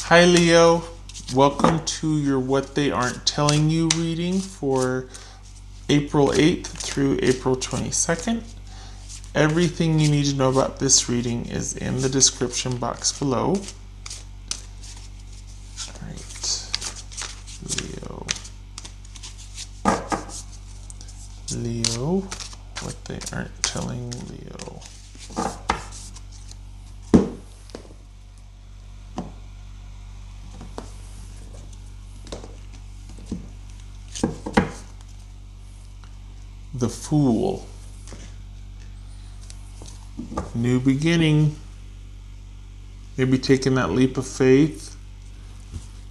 Hi Leo, welcome to your What They Aren't Telling You reading for April 8th through April 22nd. Everything you need to know about this reading is in the description box below. Alright, Leo, what they aren't telling Leo. The Fool. New beginning. Maybe taking that leap of faith.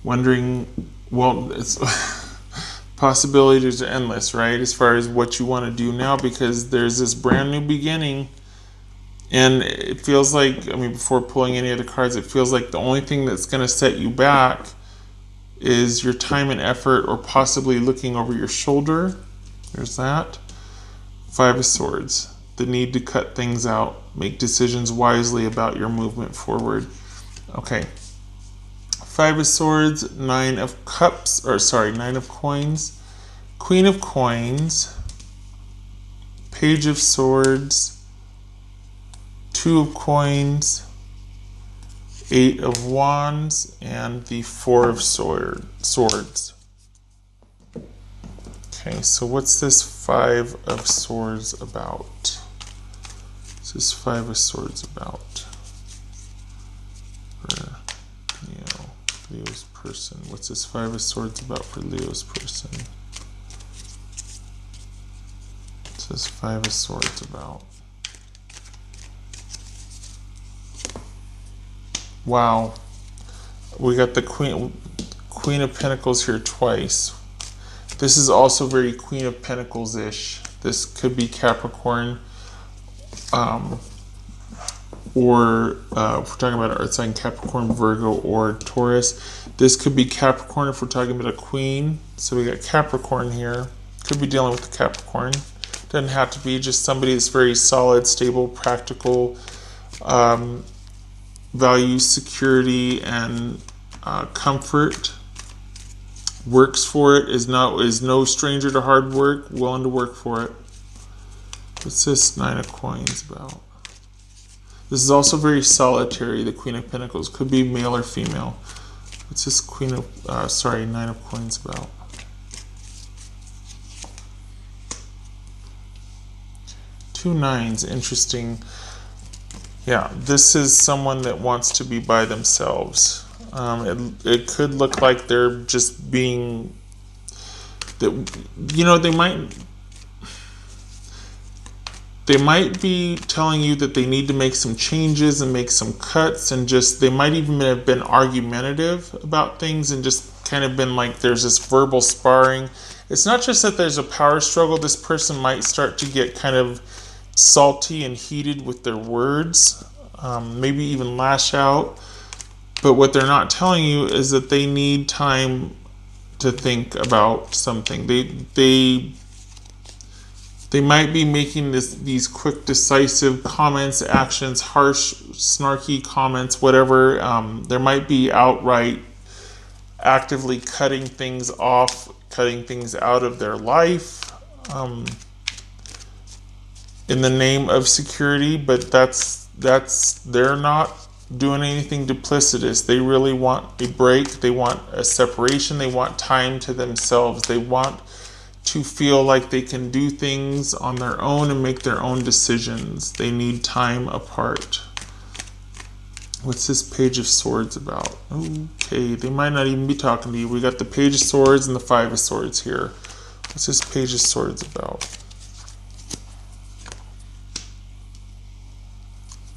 Wondering, well, it's possibilities are endless, right? As far as what you want to do now, because there's this brand new beginning. And it feels like, before pulling any of the cards, it feels like the only thing that's going to set you back is your time and effort, or possibly looking over your shoulder. There's that. Five of Swords, the need to cut things out, make decisions wisely about your movement forward. Okay. Five of Swords, Nine of Coins, Queen of Coins, Page of Swords, Two of Coins, Eight of Wands, and the Four of Swords. Okay, so what's this Five of Swords about? What's this Five of Swords about? For Leo's person. What's this Five of Swords about for Leo's person? What's this Five of Swords about? Wow. We got the Queen of Pentacles here twice. This is also very Queen of Pentacles-ish. This could be Capricorn, or if we're talking about Earth sign, Capricorn, Virgo, or Taurus. This could be Capricorn if we're talking about a Queen. So we got Capricorn here. Could be dealing with the Capricorn. Doesn't have to be, just somebody that's very solid, stable, practical, values security and comfort. Works for it, is no stranger to hard work, willing to work for it. What's this Nine of Coins about? This is also very solitary, the Queen of Pentacles. Could be male or female. What's this Nine of Coins about? Two nines, interesting. Yeah, this is someone that wants to be by themselves. It could look like they're just being, they might be telling you that they need to make some changes and make some cuts, and just, they might even have been argumentative about things and just kind of been like, there's this verbal sparring. It's not just that there's a power struggle. This person might start to get kind of salty and heated with their words, maybe even lash out. But what they're not telling you is that they need time to think about something. They might be making these quick, decisive comments, actions, harsh, snarky comments, whatever. There might be outright actively cutting things off, cutting things out of their life, in the name of security, but they're not doing anything duplicitous. They really want a break. They want a separation. They want time to themselves. They want to feel like they can do things on their own and make their own decisions. They need time apart. What's this Page of Swords about? Okay, they might not even be talking to you. We got the Page of Swords and the Five of Swords here. What's this Page of Swords about?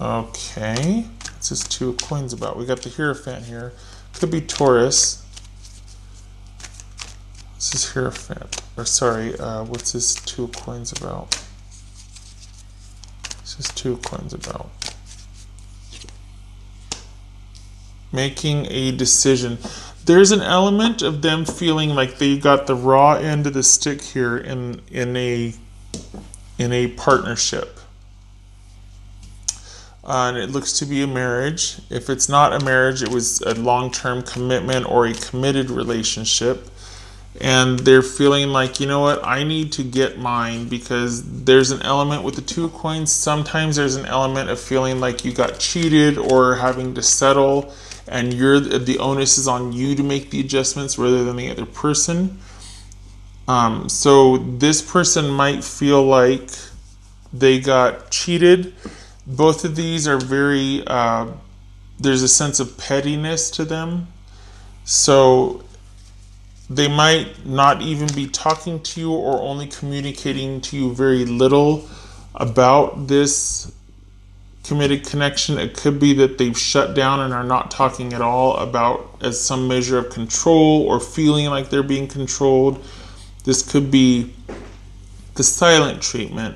Okay, what's this Two of Coins about? We got the Hierophant here. Could be Taurus. What's this Hierophant? What's this Two of Coins about? What's this Two of Coins about? Making a decision. There's an element of them feeling like they got the raw end of the stick here in a partnership. and it looks to be a marriage. If it's not a marriage, it was a long-term commitment or a committed relationship. And they're feeling like, you know what, I need to get mine, because there's an element with the Two of Coins. Sometimes there's an element of feeling like you got cheated or having to settle, and the onus is on you to make the adjustments rather than the other person. So this person might feel like they got cheated. Both of these are very, there's a sense of pettiness to them. So they might not even be talking to you or only communicating to you very little about this committed connection. It could be that they've shut down and are not talking at all about as some measure of control or feeling like they're being controlled. This could be the silent treatment,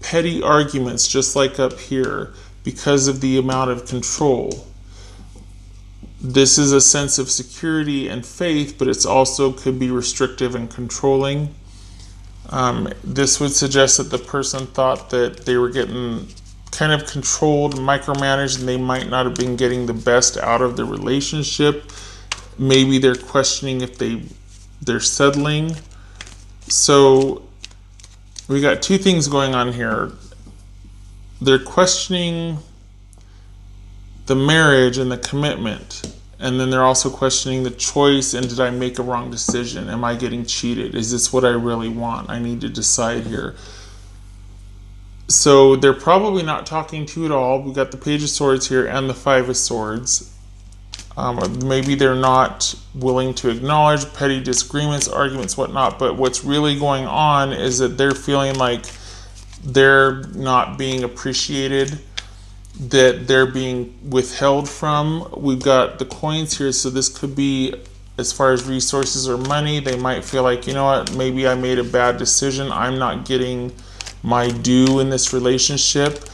petty arguments just like up here because of the amount of control. This is a sense of security and faith, but it's also could be restrictive and controlling. This would suggest that the person thought that they were getting kind of controlled, micromanaged, and they might not have been getting the best out of the relationship. Maybe they're questioning if they're settling. So we got two things going on here. They're questioning the marriage and the commitment, and then they're also questioning the choice, and did I make a wrong decision? Am I getting cheated? Is this what I really want? I need to decide here. So they're probably not talking to you at all. We got the Page of Swords here and the Five of Swords. Maybe they're not willing to acknowledge petty disagreements, arguments, whatnot, but what's really going on is that they're feeling like they're not being appreciated, that they're being withheld from. We've got the coins here, so this could be as far as resources or money. They might feel like, you know what, maybe I made a bad decision. I'm not getting my due in this relationship.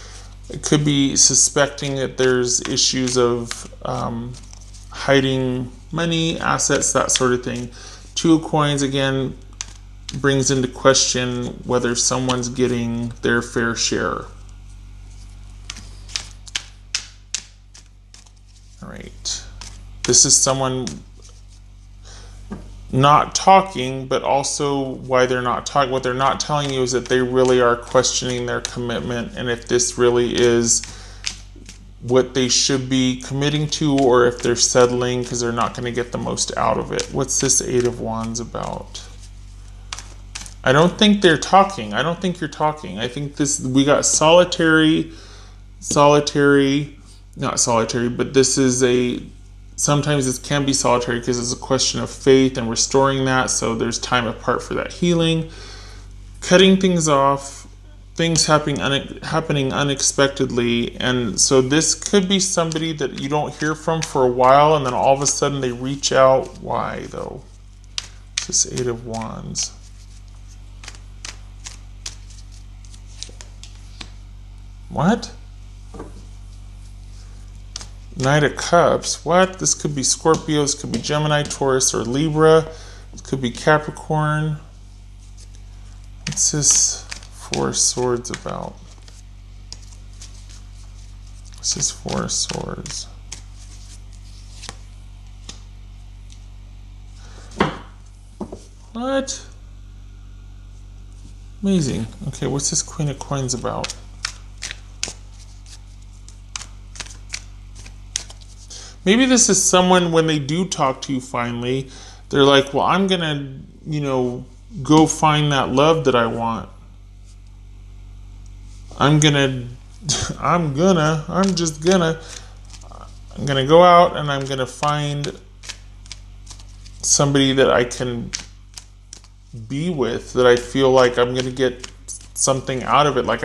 It could be suspecting that there's issues of hiding money, assets, that sort of thing. Two of Coins, again, brings into question whether someone's getting their fair share. All right. This is someone not talking, but also why they're not talking. What they're not telling you is that they really are questioning their commitment, and if this really is what they should be committing to, or if they're settling because they're not going to get the most out of it. What's this Eight of Wands about? I don't think they're talking. I don't think you're talking. I think we got solitary, not solitary, but this is sometimes this can be solitary because it's a question of faith and restoring that. So there's time apart for that healing, cutting things off, things happening unexpectedly. And so this could be somebody that you don't hear from for a while, and then all of a sudden they reach out. Why though? This Eight of Wands. What? Knight of Cups. What? This could be Scorpio, this could be Gemini, Taurus, or Libra. It could be Capricorn. What's this Four of Swords about? What's this Four of Swords? What? Amazing. Okay, what's this Queen of Coins about? Maybe this is someone, when they do talk to you finally, they're like, well, I'm going to, go find that love that I want. I'm gonna go out and I'm gonna find somebody that I can be with, that I feel like I'm gonna get something out of it. Like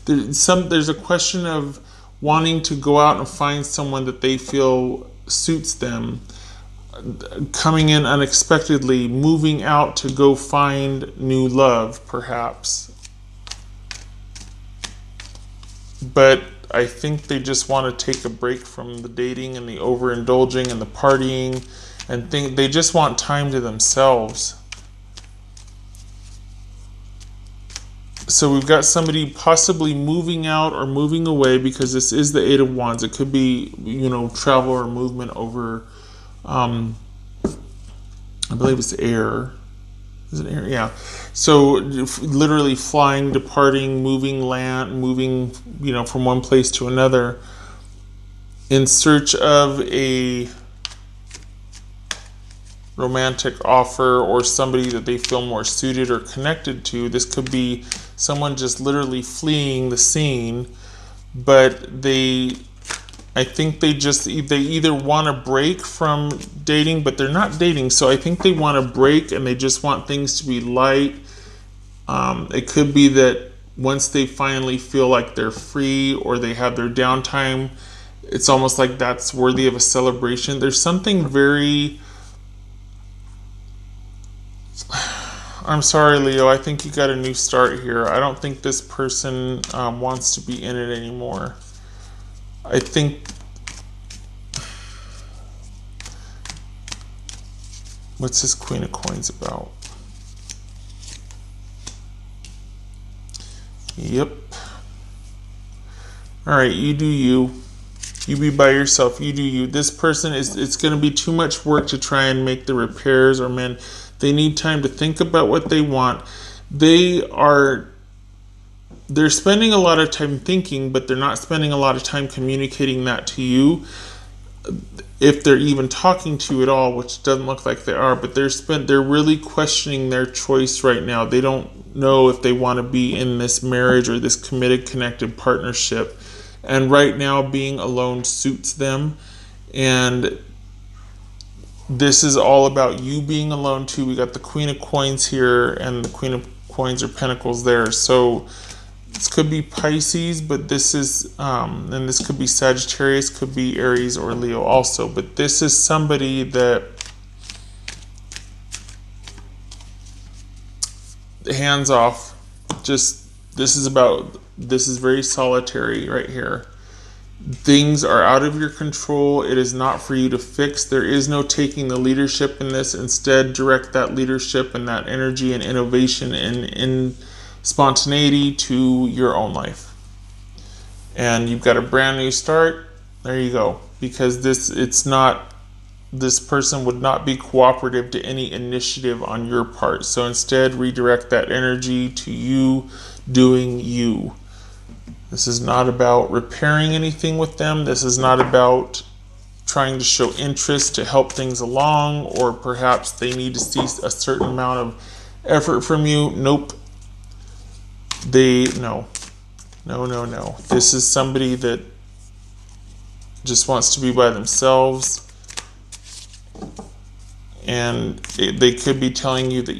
there's a question of wanting to go out and find someone that they feel suits them, coming in unexpectedly, moving out to go find new love, perhaps. But I think they just want to take a break from the dating and the overindulging and the partying, and they just want time to themselves. So we've got somebody possibly moving out or moving away, because this is the Eight of Wands. It could be, travel or movement over, I believe it's air. Is it air? Yeah. So literally flying, departing, moving land, moving, from one place to another in search of a romantic offer or somebody that they feel more suited or connected to. This could be someone just literally fleeing the scene, but I think they either want to break from dating, but they're not dating. So I think they want to break and they just want things to be light. It could be that once they finally feel like they're free or they have their downtime, it's almost like that's worthy of a celebration. There's something very... I'm sorry, Leo. I think you got a new start here. I don't think this person wants to be in it anymore. I think... What's this Queen of Coins about? Yep. Alright, you do you. You be by yourself. You do you. This person it's going to be too much work to try and make the repairs, or they need time to think about what they want. They're spending a lot of time thinking, but they're not spending a lot of time communicating that to you. If they're even talking to you at all, which doesn't look like they are, but they're really questioning their choice right now. They don't know if they want to be in this marriage or this committed, connected partnership. And right now, being alone suits them. And this is all about you being alone too. We got the Queen of Coins here and the Queen of Coins or Pentacles there. So this could be Pisces, but this is, and this could be Sagittarius, could be Aries or Leo also. But this is somebody that, hands off, this is very solitary right here. Things are out of your control. It is not for you to fix. There is no taking the leadership in this. Instead, direct that leadership and that energy and innovation and spontaneity to your own life. And you've got a brand new start. There you go. Because this person would not be cooperative to any initiative on your part. So instead, redirect that energy to you doing you. This is not about repairing anything with them. This is not about trying to show interest to help things along, or perhaps they need to see a certain amount of effort from you. Nope. No. This is somebody that just wants to be by themselves. And they could be telling you that,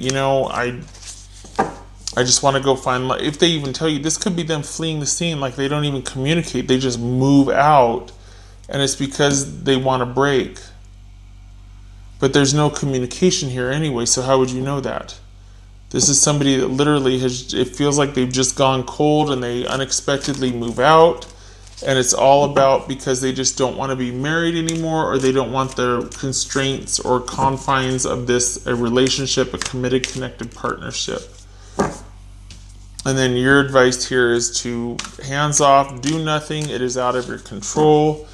I just want to go find life. If they even tell you, this could be them fleeing the scene, like they don't even communicate. They just move out, and it's because they want to break. But there's no communication here anyway, so how would you know that? This is somebody that literally it feels like they've just gone cold and they unexpectedly move out. And it's all about because they just don't want to be married anymore, or they don't want the constraints or confines of a relationship, a committed, connected partnership. And then your advice here is to hands off, do nothing. It is out of your control,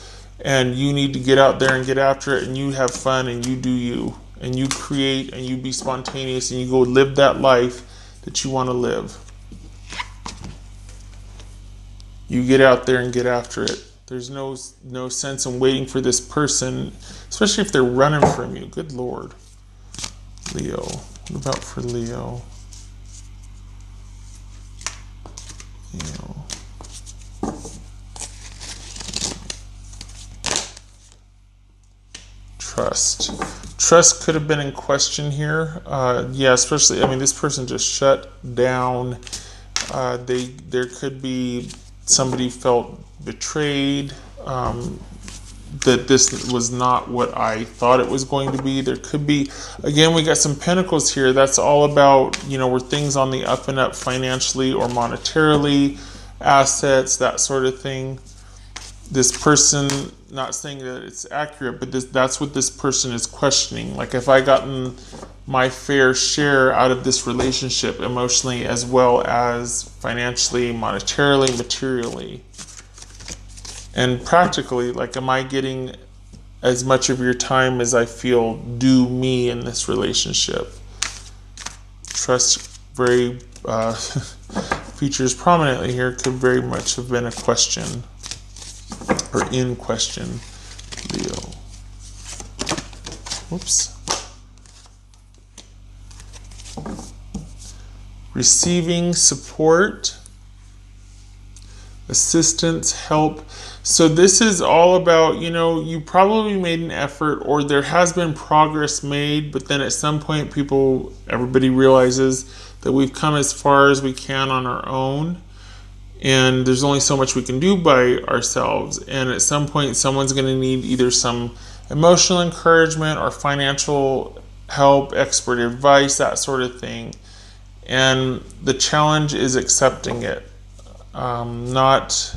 and you need to get out there and get after it, and you have fun, and you do you, and you create, and you be spontaneous, and you go live that life that you want to live. You get out there and get after it. There's no sense in waiting for this person, especially if they're running from you. Good Lord. Leo. What about for Leo? Trust could have been in question here. Yeah, especially, this person just shut down. There could be somebody felt betrayed, that this was not what I thought it was going to be. There could be, again, we got some pentacles here. That's all about, were things on the up and up financially or monetarily, assets, that sort of thing. this person, not saying that it's accurate, but that's what this person is questioning. Like, have I gotten my fair share out of this relationship emotionally as well as financially, monetarily, materially, and practically? Like, am I getting as much of your time as I feel due me in this relationship? Trust very features prominently here, could very much have been a question or in question, Leo. Whoops. Receiving support, assistance, help. So this is all about, you probably made an effort, or there has been progress made, but then at some point everybody realizes that we've come as far as we can on our own, and there's only so much we can do by ourselves. And at some point, someone's going to need either some emotional encouragement or financial help, expert advice, that sort of thing. And the challenge is accepting it. Not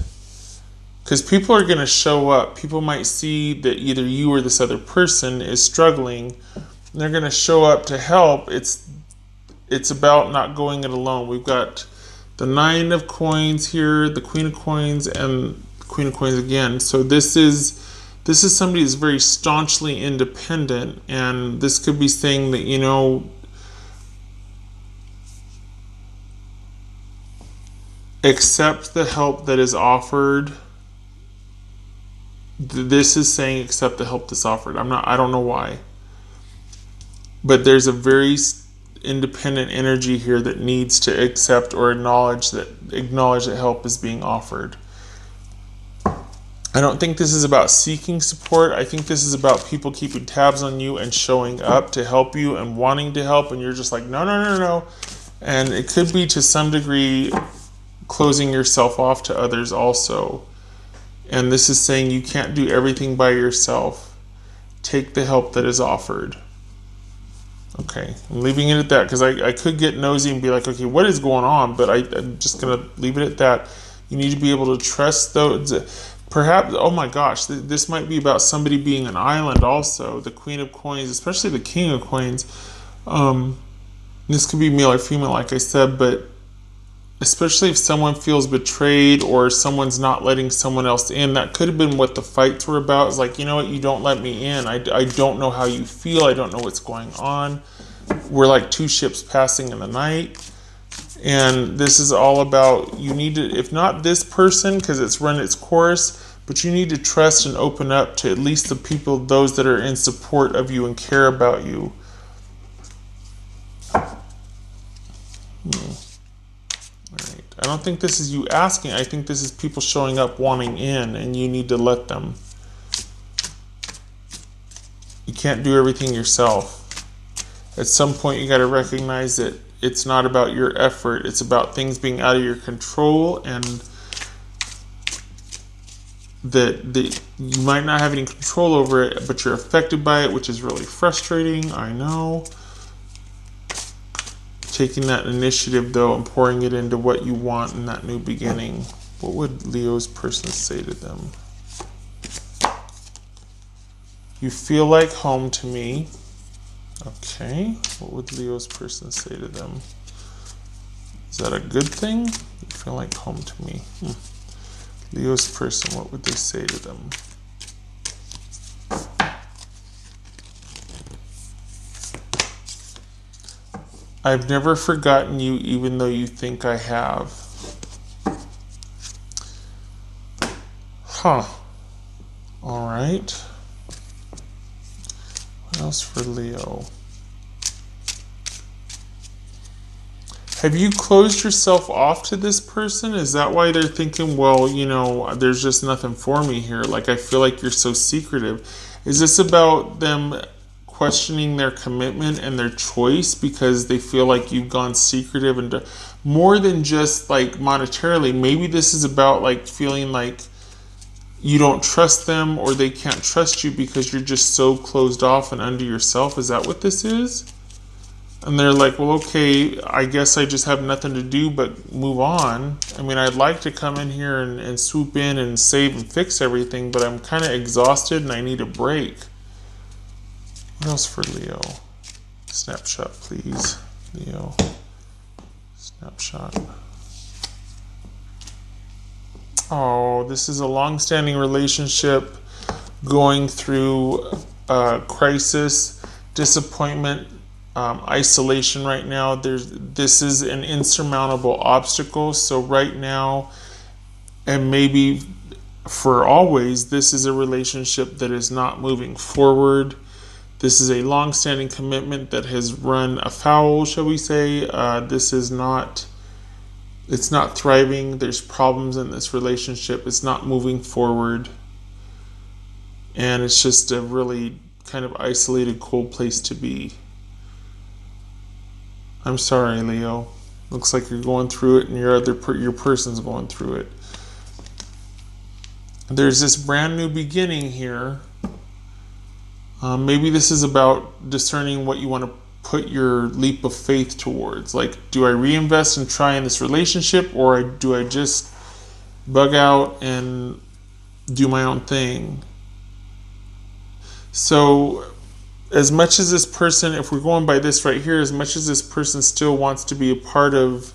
because people are going to show up. People might see that either you or this other person is struggling, and they're going to show up to help. It's about not going it alone. We've got the Nine of Coins here, the Queen of Coins, and the Queen of Coins again. So this is somebody who's very staunchly independent, and this could be saying that, accept the help that is offered. This is saying accept the help that's offered. I don't know why. But there's a very independent energy here that needs to accept or acknowledge that help is being offered. I don't think this is about seeking support. I think this is about people keeping tabs on you and showing up to help you and wanting to help, and you're just like, no. And it could be to some degree closing yourself off to others also. And this is saying you can't do everything by yourself. Take the help that is offered. Okay, I'm leaving it at that, because I could get nosy and be like, okay, what is going on? But I'm just going to leave it at that. You need to be able to trust those. Perhaps, oh my gosh, this might be about somebody being an island also. The Queen of Coins, especially the King of Coins. This could be male or female, like I said, but especially if someone feels betrayed or someone's not letting someone else in, that could have been what the fights were about. It's like, you know what, you don't let me in. I don't know how you feel. I don't know what's going on. We're like two ships passing in the night. And this is all about, you need to, if not this person, because it's run its course, but you need to trust and open up to at least the people, those that are in support of you and care about you. I don't think this is you asking. I think this is people showing up wanting in, and you need to let them. You can't do everything yourself. At some point, you got to recognize that it's not about your effort. It's about things being out of your control, and that you might not have any control over it, but you're affected by it, which is really frustrating. I know. Taking that initiative, though, and pouring it into what you want in that new beginning. What would Leo's person say to them? You feel like home to me. Okay. What would Leo's person say to them? Is that a good thing? You feel like home to me. Leo's person, what would they say to them? I've never forgotten you, even though you think I have. All right. What else for Leo? Have you closed yourself off to this person? Is that why they're thinking, well, there's just nothing for me here? Like, I feel like you're so secretive. Is this about them questioning their commitment and their choice because they feel like you've gone secretive and more than just like monetarily? Maybe this is about like feeling like you don't trust them, or they can't trust you because you're just so closed off and under yourself. Is that what this is? And they're like, well, okay, I guess I just have nothing to do but move on. I mean, I'd like to come in here and swoop in and save and fix everything, but I'm kind of exhausted and I need a break. What else for Leo? Snapshot, please. Leo. Snapshot. Oh, this is a long-standing relationship going through crisis, disappointment, isolation right now. This is an insurmountable obstacle. So right now, and maybe for always, this is a relationship that is not moving forward. This is a long-standing commitment that has run afoul, shall we say. This is not, it's not thriving. There's problems in this relationship. It's not moving forward. And it's just a really kind of isolated, cold place to be. I'm sorry, Leo. Looks like you're going through it and your person's going through it. There's this brand new beginning here. Maybe this is about discerning what you want to put your leap of faith towards. Like, do I reinvest and try in this relationship, or do I just bug out and do my own thing? So, as much as this person, if we're going by this right here, as much as this person still wants to be a part of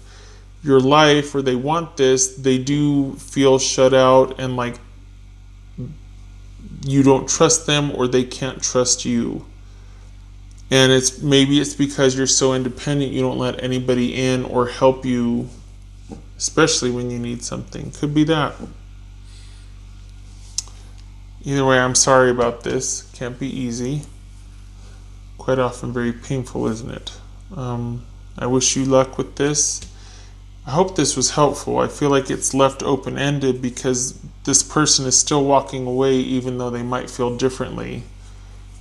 your life, or they want this, they do feel shut out and like you don't trust them, or they can't trust you. And maybe it's because you're so independent you don't let anybody in or help you, especially when you need something. Could be that. Either way, I'm sorry about this. Can't be easy. Quite often very painful, isn't it? I wish you luck with this. I hope this was helpful. I feel like it's left open-ended because this person is still walking away even though they might feel differently.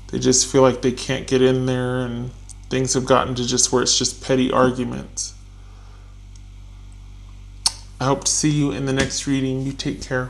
They just feel like they can't get in there, and things have gotten to just where it's just petty arguments. I hope to see you in the next reading. You take care.